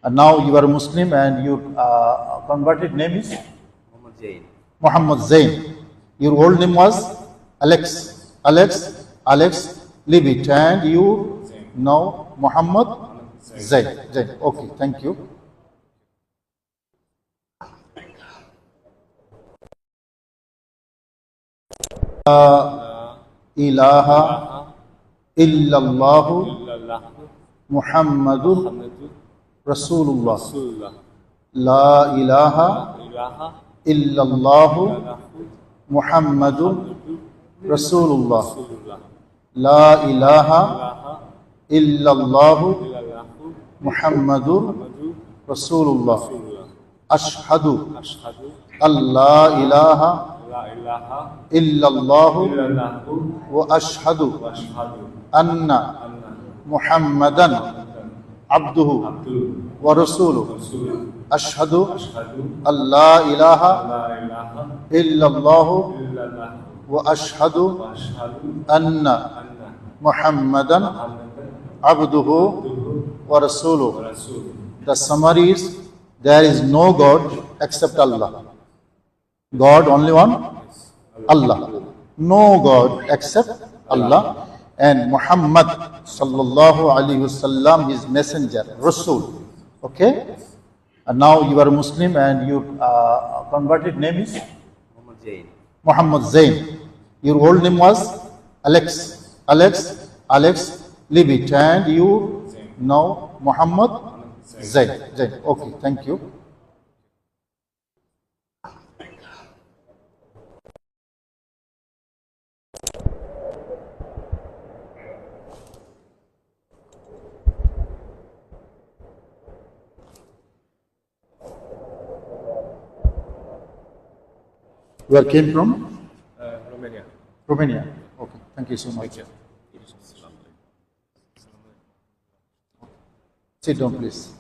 And now you are a Muslim and your converted name is? Muhammad Zain. Muhammad Zain. Your old name was Alex. Alex, leave it. And you now Muhammad Zain. Okay, thank you. Ilaha illallah Muhammadur Rasulullah. La ilaha illallah Muhammadur Rasulullah. La ilaha illallah Muhammadur Rasulullah. Ashhadu Allah ilaha illallah wa ashhadu anna Muhammadan abduhu wa rasuluhu. Ashhadu Allah ilaha illallah wa ashhadu anna Muhammadan abduhu wa rasuluhu. The summary is, there is no God except Allah. God only one? Allah. No God except Allah. And Muhammad sallallahu alaihi wasallam, his messenger, Rasul. Okay? And now you are a Muslim and your converted name is? Muhammad Zain. Muhammad Zain. Your old name was Alex. Alex, leave it. And you now Muhammad Zain. Okay, thank you. Where came from? Romania. Romania. Okay, thank you so much. Sit down, please.